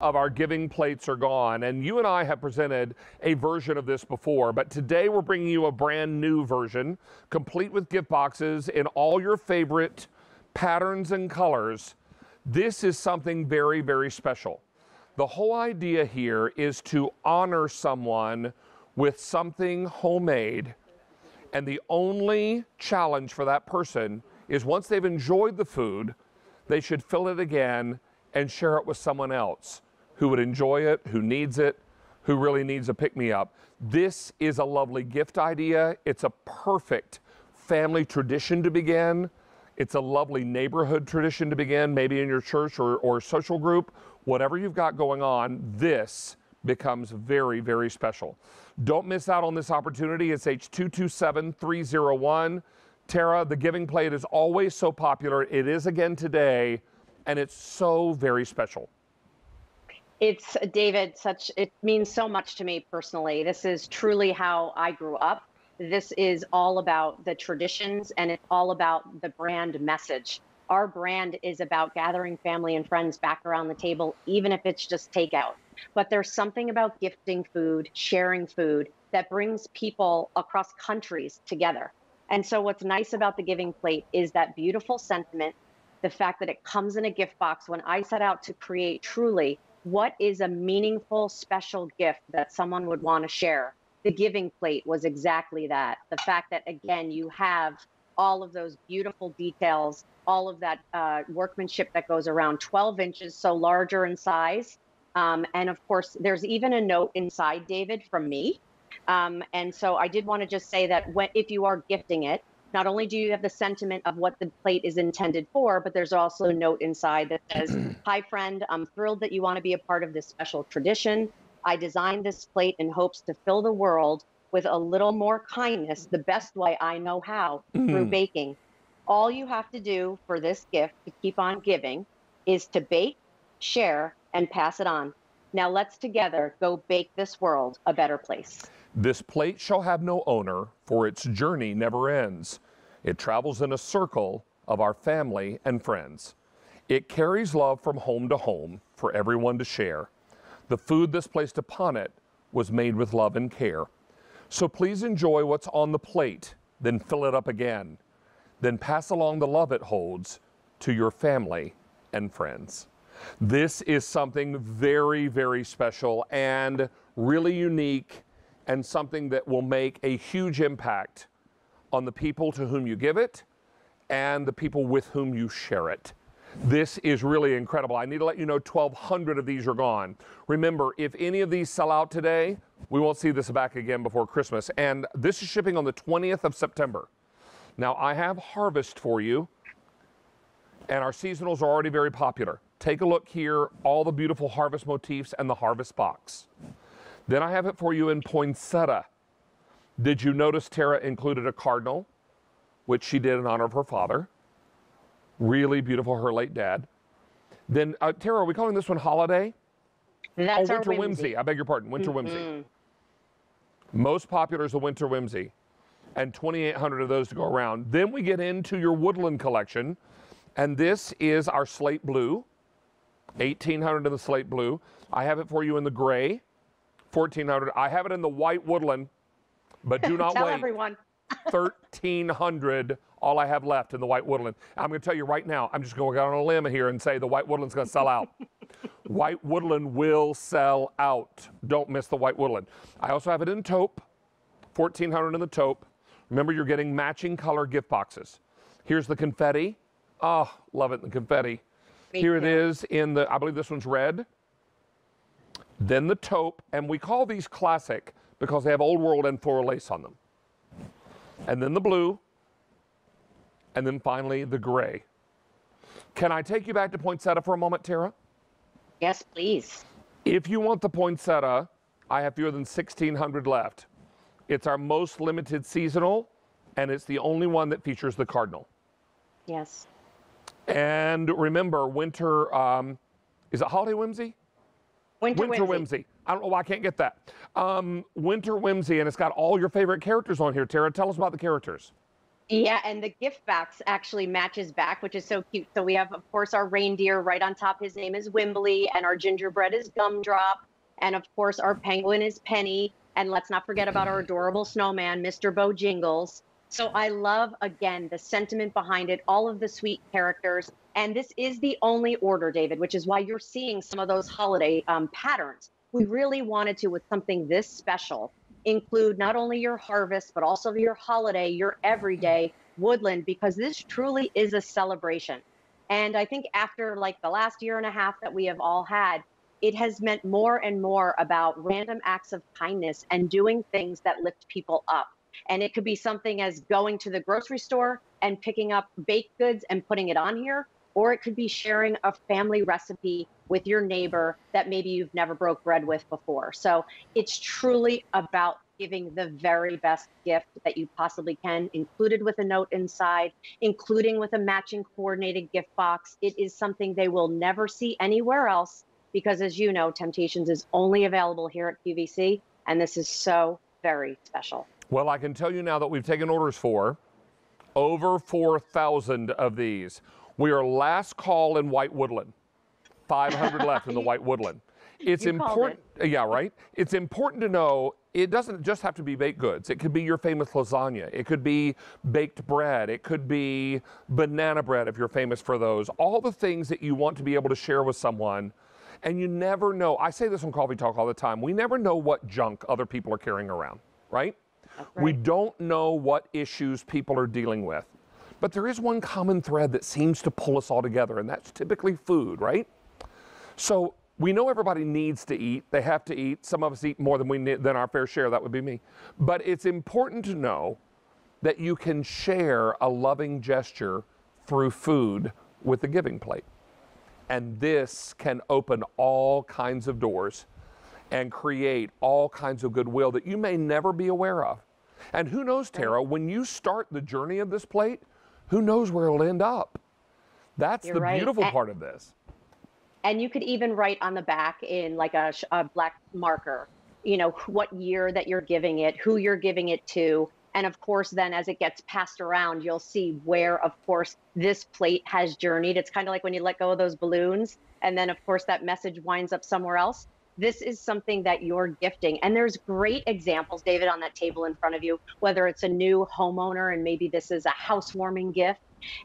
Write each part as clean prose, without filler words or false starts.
of our giving plates are gone, and you and I have presented a version of this before, but today we're bringing you a brand new version, complete with gift boxes in all your favorite patterns and colors. This is something very, very special. The whole idea here is to honor someone with something homemade, and the only challenge for that person is once they've enjoyed the food, they should fill it again and share it with someone else who would enjoy it, who needs it, who really needs a pick-me-up. This is a lovely gift idea. It's a perfect family tradition to begin. It's a lovely neighborhood tradition to begin, maybe in your church or social group. Whatever you've got going on, this becomes very, very special. Don't miss out on this opportunity. It's H227301. Tara, the giving plate is always so popular. It is again today, and it's so very special. It's, David, it means so much to me personally. This is truly how I grew up. This is all about the traditions, and it's all about the brand message. Our brand is about gathering family and friends back around the table, even if it's just takeout. But there's something about gifting food, sharing food, that brings people across countries together. And so what's nice about the giving plate is that beautiful sentiment, the fact that it comes in a gift box. When I set out to create truly what is a meaningful, special gift that someone would want to share, the giving plate was exactly that. The fact that, again, you have all of those beautiful details, all of that workmanship that goes around, 12 inches, so larger in size. And of course, there's even a note inside, David, from me. And so I did want to just say that if you are gifting it, not only do you have the sentiment of what the plate is intended for, but there's also a note inside that says, "Hi, friend, I'm thrilled that you want to be a part of this special tradition. I designed this plate in hopes to fill the world with a little more kindness, the best way I know how, through baking. All you have to do for this gift to keep on giving is to bake, share, and pass it on. Now let's together go bake this world a better place." This plate shall have no owner, for its journey never ends. It travels in a circle of our family and friends. It carries love from home to home for everyone to share. The food that's placed upon it was made with love and care. So please enjoy what's on the plate, then fill it up again. Then pass along the love it holds to your family and friends. This is something very, very special and really unique, and something that will make a huge impact on the people to whom you give it and the people with whom you share it. This is really incredible. I need to let you know 1,200 of these are gone. Remember, if any of these sell out today, we won't see this back again before Christmas. And this is shipping on the 20th of September. Now, I have Harvest for you, and our seasonals are already very popular. Take a look here, all the beautiful Harvest motifs and the Harvest box. Then I have it for you in Poinsettia. Did you notice Tara included a Cardinal, which she did in honor of her father? Really beautiful, her late dad. Then, Tara, are we calling this one Holiday? That's our Winter Whimsy. I beg your pardon, Winter Whimsy. Most popular is the Winter Whimsy, and 2,800 of those to go around. Then we get into your Woodland collection, and this is our Slate Blue, 1,800 in the Slate Blue. I have it for you in the gray, 1,400. I have it in the white Woodland, but do not Tell wait. everyone. 1,300, all I have left in the white Woodland. I'm going to tell you right now, I'm just going to go out on a limb here and say the white Woodland's going to sell out. White Woodland will sell out. Don't miss the white Woodland. I also have it in taupe, 1,400 in the taupe. Remember, you're getting matching color gift boxes. Here's the confetti. Oh, love it, the confetti. Here it is in the, I believe this one's red. Then the taupe, and we call these classic because they have old world and floral lace on them. And then the blue, and then finally the gray. Can I take you back to Poinsettia for a moment, Tara? Yes, please. If you want the Poinsettia, I have fewer than 1,600 left. It's our most limited seasonal, and it's the only one that features the Cardinal. Yes. And remember, winter, is it Holiday Whimsy? Winter Whimsy. I don't know why I can't get that. Winter Whimsy, and it's got all your favorite characters on here. Tara, tell us about the characters. Yeah, and the gift box actually matches back, which is so cute. So we have, of course, our reindeer right on top. His name is Wimbley, and our gingerbread is Gumdrop. And of course, our penguin is Penny. And let's not forget about our adorable snowman, Mr. Bojingles. So I love, again, the sentiment behind it, all of the sweet characters. And this is the only order, David, which is why you're seeing some of those holiday patterns. We really wanted to, with something this special, include not only your harvest, but also your holiday, your everyday Woodland, because this truly is a celebration. And I think after like the last year and a half that we have all had, it has meant more and more about random acts of kindness and doing things that lift people up. And it could be something as going to the grocery store and picking up baked goods and putting it on here, or it could be sharing a family recipe with your neighbor that maybe you've never broke bread with before. So it's truly about giving the very best gift that you possibly can, included with a note inside, including with a matching coordinated gift box. It is something they will never see anywhere else because, as you know, Temptations is only available here at QVC, and this is so very special. Well, I can tell you now that we've taken orders for over 4,000 of these. We are last call in White Woodland. 500 left in the White Woodland. It's important, yeah, right? It's important to know it doesn't just have to be baked goods. It could be your famous lasagna. It could be baked bread. It could be banana bread if you're famous for those. All the things that you want to be able to share with someone. And you never know. I say this on Coffee Talk all the time. We never know what junk other people are carrying around, right? Right. We don't know what issues people are dealing with. But there is one common thread that seems to pull us all together, and that's typically food, right? So we know everybody needs to eat. They have to eat. Some of us eat more than our fair share. That would be me. But it's important to know that you can share a loving gesture through food with the giving plate. And this can open all kinds of doors and create all kinds of goodwill that you may never be aware of. And who knows, Tara, when you start the journey of this plate, who knows where it'll end up? That's the beautiful part of this. And you could even write on the back in like a black marker, you know, what year that you're giving it, who you're giving it to. And of course, then as it gets passed around, you'll see where, of course, this plate has journeyed. It's kind of like when you let go of those balloons, and then, of course, that message winds up somewhere else. This is something that you're gifting. And there's great examples, David, on that table in front of you, whether it's a new homeowner and maybe this is a housewarming gift,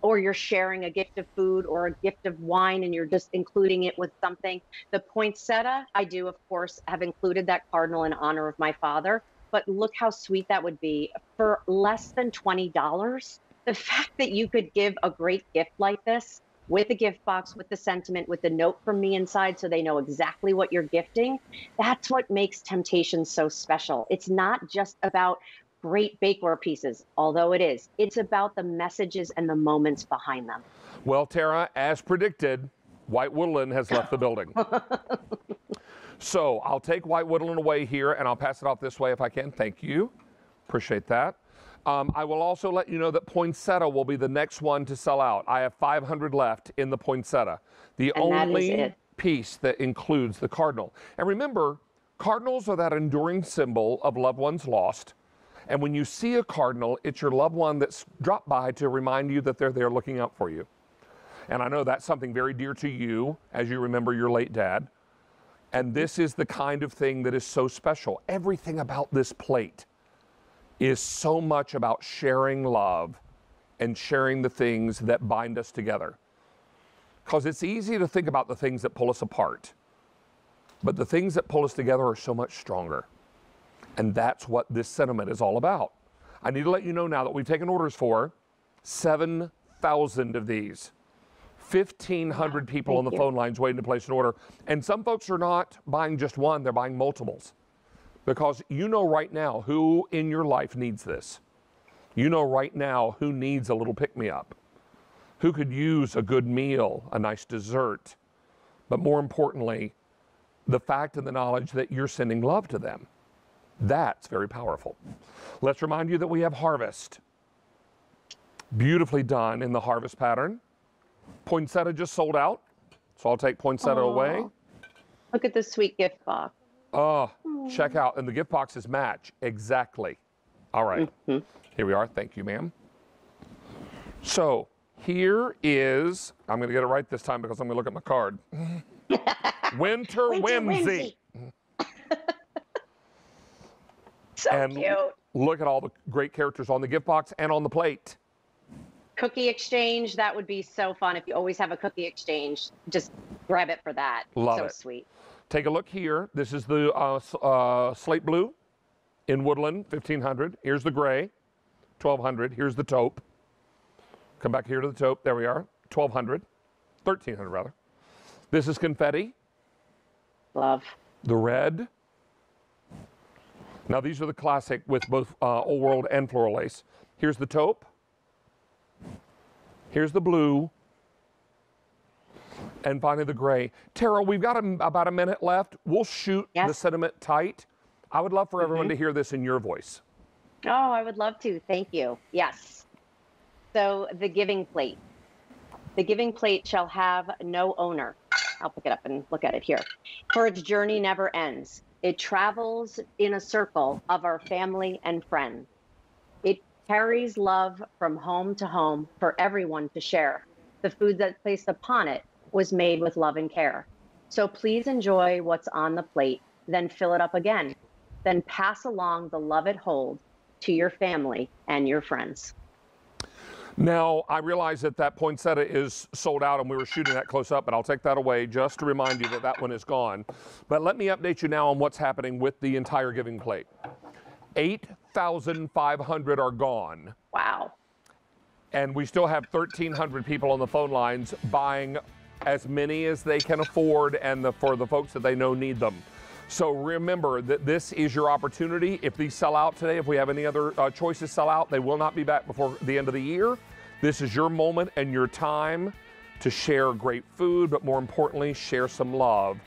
or you're sharing a gift of food or a gift of wine and you're just including it with something. The poinsettia, I do, of course, have included that cardinal in honor of my father. But look how sweet that would be for less than $20. The fact that you could give a great gift like this with a gift box, with the sentiment, with the note from me inside so they know exactly what you're gifting, that's what makes Temptations so special. It's not just about great bakeware pieces, although it is. It's about the messages and the moments behind them. Well, Tara, as predicted, White Woodland has left the building. So I'll take White Woodland away here and I'll pass it off this way if I can. Thank you. Appreciate that. I will also let you know that Poinsettia will be the next one to sell out. I have 500 left in the Poinsettia. The only piece that includes the Cardinal. And remember, Cardinals are that enduring symbol of loved ones lost. And when you see a Cardinal, it's your loved one that's dropped by to remind you that they're there looking out for you. And I know that's something very dear to you as you remember your late dad. And this is the kind of thing that is so special. Everything about this plate is so much about sharing love and sharing the things that bind us together. Because it's easy to think about the things that pull us apart, but the things that pull us together are so much stronger. And that's what this sentiment is all about. I need to let you know now that we've taken orders for 7,000 of these. 1,500 people on the phone lines waiting to place an order. And some folks are not buying just one, they're buying multiples. Because you know right now who in your life needs this. You know right now who needs a little pick-me-up. Who could use a good meal, a nice dessert. But more importantly, the fact and the knowledge that you're sending love to them. That's very powerful. Let's remind you that we have harvest. Beautifully done in the harvest pattern. Poinsettia just sold out, so I'll take Poinsettia away. Look at this sweet gift box. Oh, check out. And the gift boxes match exactly. All right. Here we are. Thank you, ma'am. So here is, I'm going to get it right this time because I'm going to look at my card. Winter Whimsy. So and cute. Look at all the great characters on the gift box and on the plate. Cookie exchange, that would be so fun. If you always have a cookie exchange, just grab it for that. Love so it. Sweet. Take a look here. This is the slate blue in Woodland, 1500. Here's the gray, 1200. Here's the taupe. Come back here to the taupe. There we are, 1200, 1300 rather. This is confetti. Love. The red. Now these are the classic with both Old World and Floral Lace. Here's the taupe. Here's the blue. And finally the gray. Tara, we've got about a minute left. We'll shoot the sentiment tight. I would love for everyone to hear this in your voice. Oh, I would love to. Thank you. Yes. So the giving plate. The giving plate shall have no owner. I'll pick it up and look at it here. For its journey never ends. It travels in a circle of our family and friends. It carries love from home to home for everyone to share. The food that's placed upon it was made with love and care. So please enjoy what's on the plate, then fill it up again. Then pass along the love it holds to your family and your friends. Now, I realize that that poinsettia is sold out and we were shooting that close up, but I'll take that away just to remind you that that one is gone. But let me update you now on what's happening with the entire giving plate. 8,500 are gone. Wow. And we still have 1,300 people on the phone lines buying as many as they can afford and for the folks that they know need them. So remember that this is your opportunity. If these sell out today, if we have any other choices sell out, they will not be back before the end of the year. This is your moment and your time to share great food, but more importantly, share some love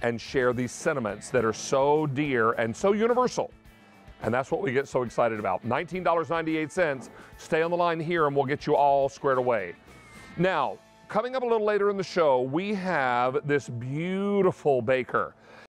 and share these sentiments that are so dear and so universal. And that's what we get so excited about. $19.98. Stay on the line here and we'll get you all squared away. Now, coming up a little later in the show, we have this beautiful baker.